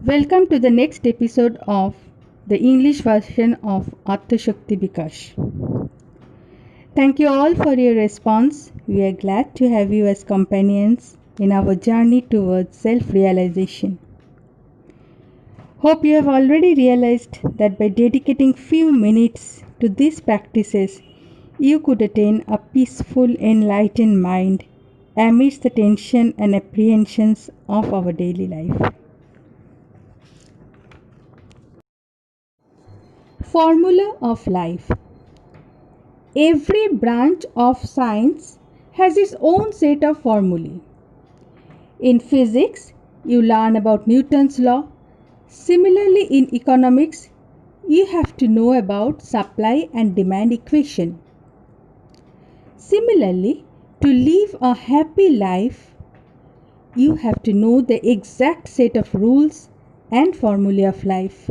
Welcome to the next episode of the English version of Atmashakti Bikash. Thank you all for your response. We are glad to have you as companions in our journey towards self-realization. Hope you have already realized that by dedicating few minutes to these practices, you could attain a peaceful, enlightened mind amidst the tension and apprehensions of our daily life. Formula of life. Every branch of science has its own set of formulae. In physics, you learn about Newton's law. Similarly, in economics, you have to know about supply and demand equation. Similarly, to live a happy life, you have to know the exact set of rules and formulae of life.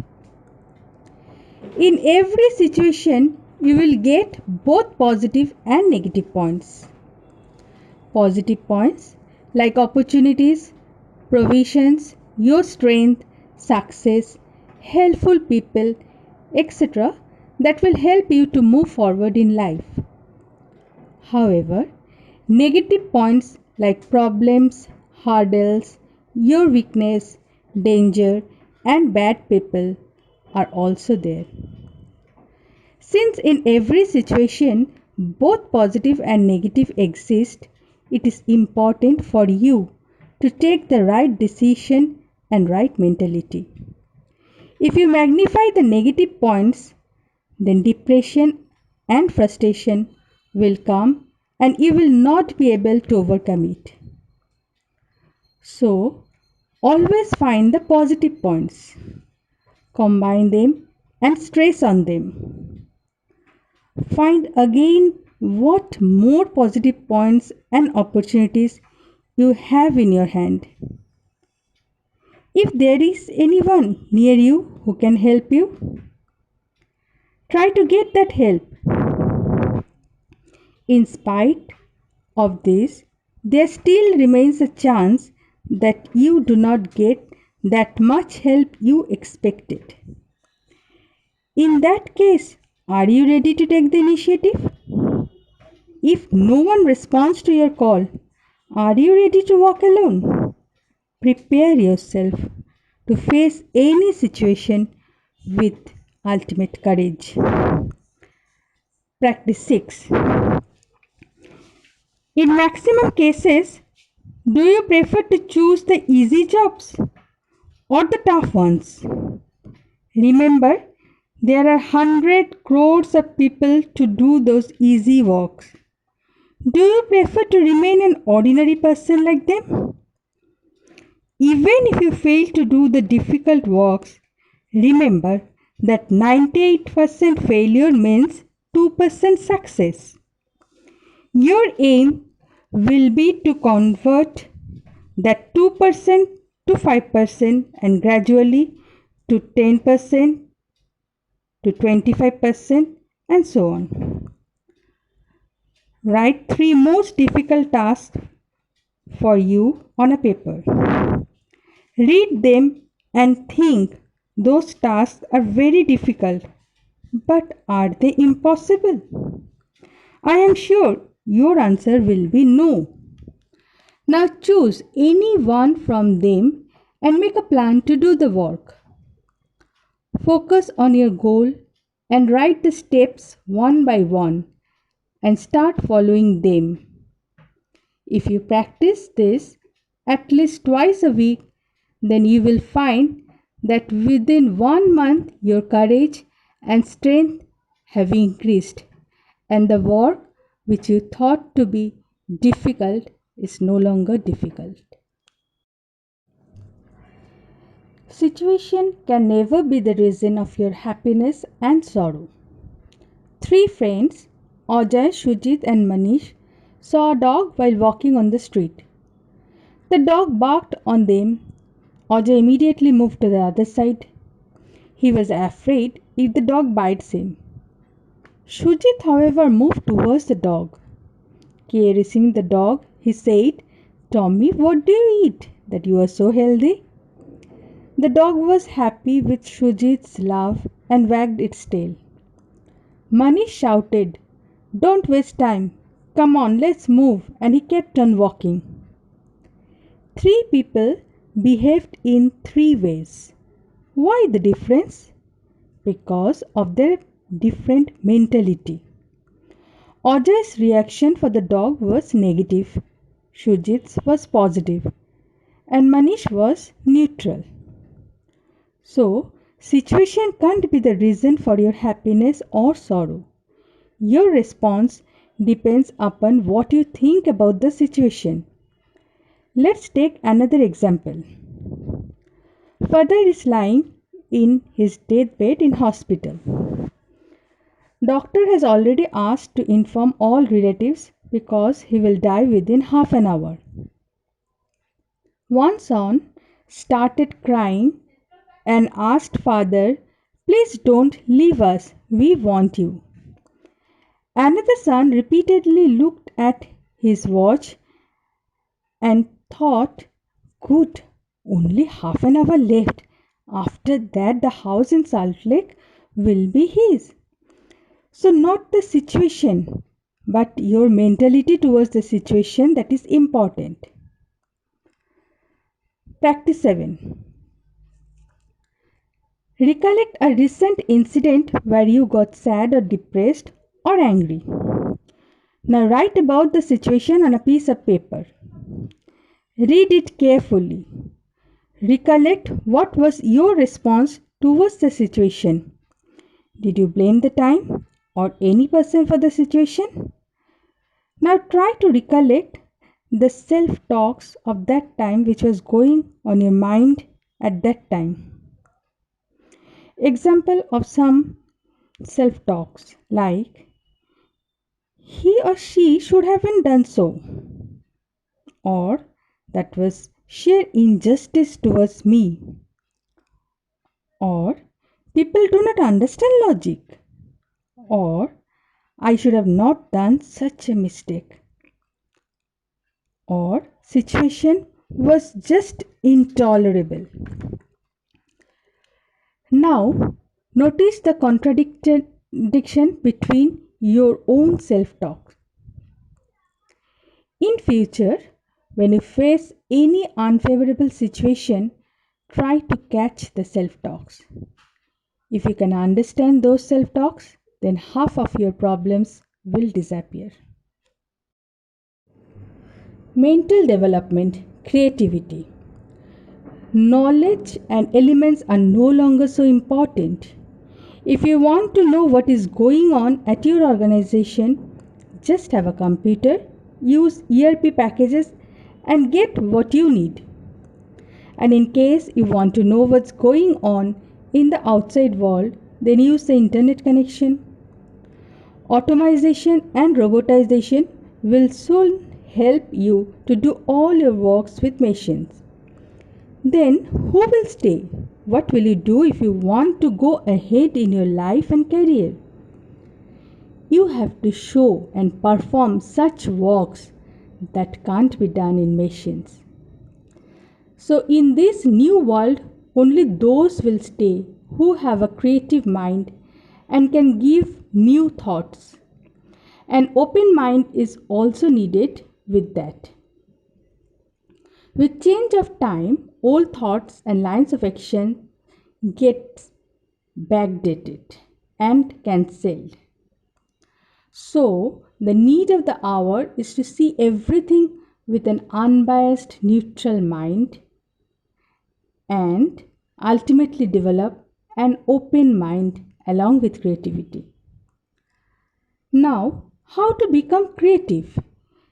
In every situation, you will get both positive and negative points. Positive points like opportunities, provisions, your strength, success, helpful people, etc. that will help you to move forward in life. However, negative points like problems, hurdles, your weakness, danger, and bad people are also there. Since in every situation both positive and negative exist, it is important for you to take the right decision and right mentality. If you magnify the negative points, then depression and frustration will come and you will not be able to overcome it. So, always find the positive points, combine them and stress on them. Find again what more positive points and opportunities you have in your hand. If there is anyone near you who can help you, try to get that help. In spite of this, there still remains a chance that you do not get that much help you expected. In that case, are you ready to take the initiative? If no one responds to your call, are you ready to walk alone? Prepare yourself to face any situation with ultimate courage. Practice 6. In maximum cases, do you prefer to choose the easy jobs or the tough ones? Remember, there are 100 crores of people to do those easy works. Do you prefer to remain an ordinary person like them? Even if you fail to do the difficult works, remember that 98% failure means 2% success. Your aim will be to convert that 2% to 5% and gradually to 10% to 25% and so on. Write 3 most difficult tasks for you on a paper. Read them and think those tasks are very difficult, but are they impossible? I am sure your answer will be no. Now choose any one from them and make a plan to do the work. Focus on your goal and write the steps one by one and start following them. If you practice this at least twice a week, then you will find that within 1 month your courage and strength have increased, and the work which you thought to be difficult is no longer difficult. Situation can never be the reason of your happiness and sorrow. 3 friends, Ajay, Shujit and Manish, saw a dog while walking on the street. The dog barked on them. Ajay immediately moved to the other side. He was afraid if the dog bites him. Shujit, however, moved towards the dog. Caressing the dog, he said, "Tommy, what do you eat that you are so healthy?" The dog was happy with Shujit's love and wagged its tail. Manish shouted, "Don't waste time. Come on, let's move," and he kept on walking. Three people behaved in three ways. Why the difference? Because of their different mentality. Ajay's reaction for the dog was negative, Shujit's was positive, and Manish was neutral. So, situation can't be the reason for your happiness or sorrow. Your response depends upon what you think about the situation. Let's take another example. Father is lying in his deathbed in hospital. Doctor has already asked to inform all relatives because he will die within half an hour. One son started crying and asked father, "Please don't leave us, we want you." Another son repeatedly looked at his watch and thought, "Good, only half an hour left. After that, the house in Salt Lake will be his." So, not the situation, but your mentality towards the situation that is important. Practice 7. Recollect a recent incident where you got sad or depressed or angry. Now write about the situation on a piece of paper. Read it carefully. Recollect what was your response towards the situation. Did you blame the time or any person for the situation? Now try to recollect the self-talks of that time which was going on your mind at that time. Example of some self-talks like, "He or she should haven't done so," or "That was sheer injustice towards me," or "People do not understand logic," or "I should have not done such a mistake," or "Situation was just intolerable." Now, notice the contradiction between your own self-talk. In future, when you face any unfavorable situation, try to catch the self-talks. If you can understand those self-talks, then half of your problems will disappear. Mental development, creativity. Knowledge and elements are no longer so important. If you want to know what is going on at your organization, just have a computer, use ERP packages, and get what you need. And in case you want to know what's going on in the outside world, then use the internet connection. Automation and robotization will soon help you to do all your works with machines. Then who will stay? What will you do if you want to go ahead in your life and career? You have to show and perform such works that can't be done in machines. So in this new world, only those will stay who have a creative mind and can give new thoughts. An open mind is also needed with that. With change of time, old thoughts and lines of action get backdated and cancelled. So, the need of the hour is to see everything with an unbiased, neutral mind and ultimately develop an open mind along with creativity. Now, how to become creative?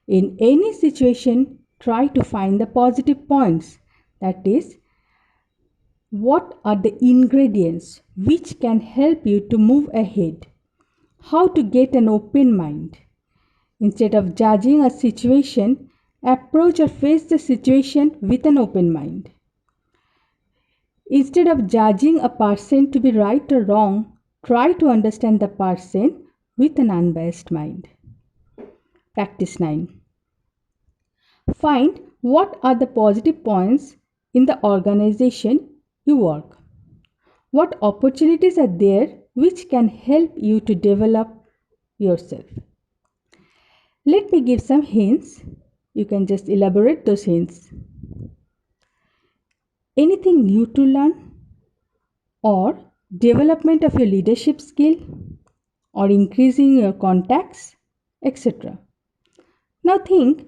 In any situation, try to find the positive points. That is, what are the ingredients which can help you to move ahead? How to get an open mind? Instead of judging a situation, approach or face the situation with an open mind. Instead of judging a person to be right or wrong, try to understand the person with an unbiased mind. Practice 9. Find what are the positive points in the organization you work? What opportunities are there which can help you to develop yourself? Let me give some hints. You can just elaborate those hints. Anything new to learn, or development of your leadership skill, or increasing your contacts, etc. Now think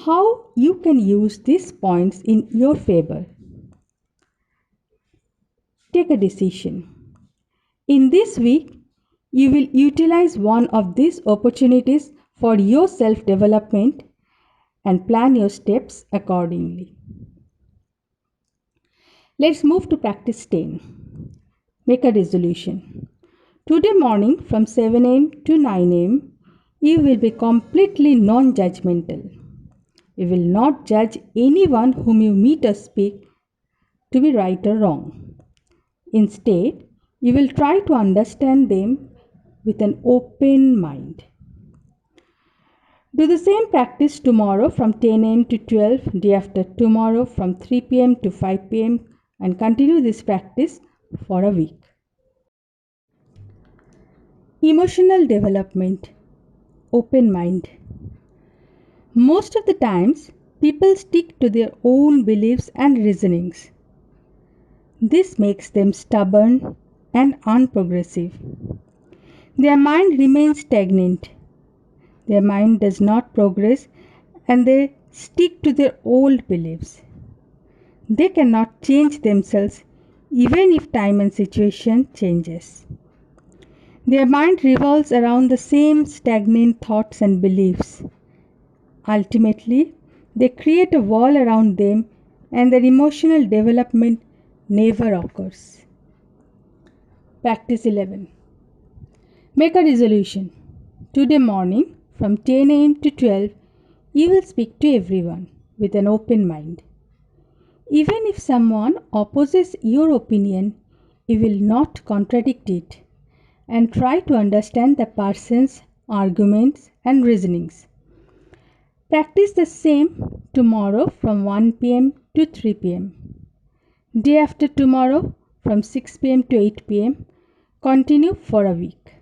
how you can use these points in your favor. Take a decision. In this week, you will utilize one of these opportunities for your self-development and plan your steps accordingly. Let's move to practice 10. Make a resolution. Today morning from 7 am to 9 am, you will be completely non-judgmental. You will not judge anyone whom you meet or speak to be right or wrong. Instead, you will try to understand them with an open mind. Do the same practice tomorrow from 10 am to 12, day after tomorrow from 3 pm to 5 pm, and continue this practice for a week. Emotional development, open mind. Most of the times, people stick to their own beliefs and reasonings. This makes them stubborn and unprogressive. Their mind remains stagnant. Their mind does not progress and they stick to their old beliefs. They cannot change themselves even if time and situation changes. Their mind revolves around the same stagnant thoughts and beliefs. Ultimately, they create a wall around them and their emotional development never occurs. Practice 11. Make a resolution. Today morning from 10 am to 12, you will speak to everyone with an open mind. Even if someone opposes your opinion, you will not contradict it and try to understand the person's arguments and reasonings. Practice the same tomorrow from 1 pm to 3 pm. Day after tomorrow from 6 pm to 8 pm. Continue for a week.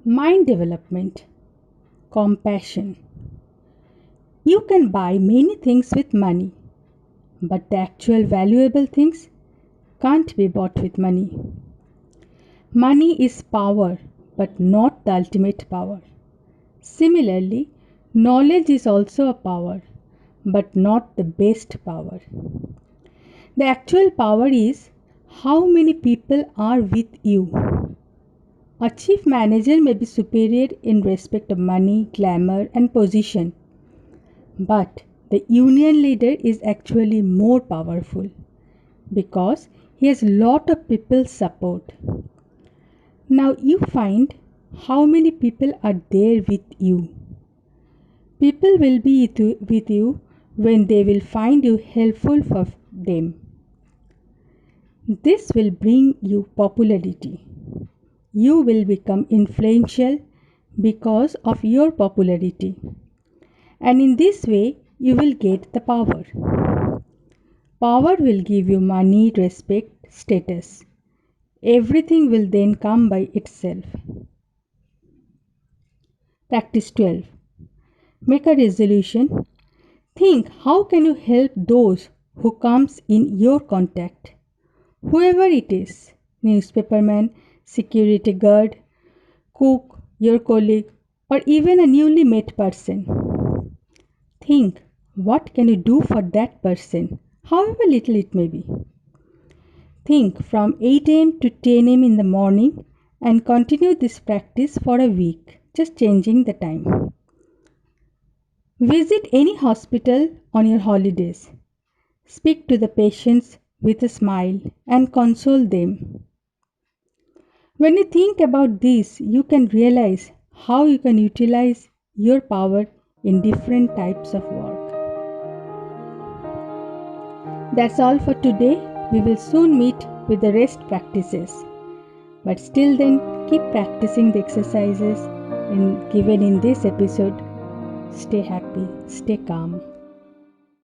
Mind development, compassion. You can buy many things with money, but the actual valuable things can't be bought with money. Money is power, but not the ultimate power. Similarly, knowledge is also a power, but not the best power. The actual power is how many people are with you. A chief manager may be superior in respect of money, glamour, and position, but the union leader is actually more powerful because he has a lot of people's support. Now you find how many people are there with you. People will be with you when they will find you helpful for them. This will bring you popularity. You will become influential because of your popularity. And in this way, you will get the power. Power will give you money, respect, status. Everything will then come by itself. Practice 12. Make a resolution. Think how can you help those who comes in your contact. Whoever it is, newspaperman, security guard, cook, your colleague, or even a newly met person. Think, what can you do for that person, however little it may be. Think from 8 am to 10 am in the morning and continue this practice for a week, just changing the time. Visit any hospital on your holidays. Speak to the patients with a smile and console them. When you think about this, you can realize how you can utilize your power in different types of work. That's all for today. We will soon meet with the rest practices. But still then, keep practicing the exercises given in this episode. Stay happy, stay calm.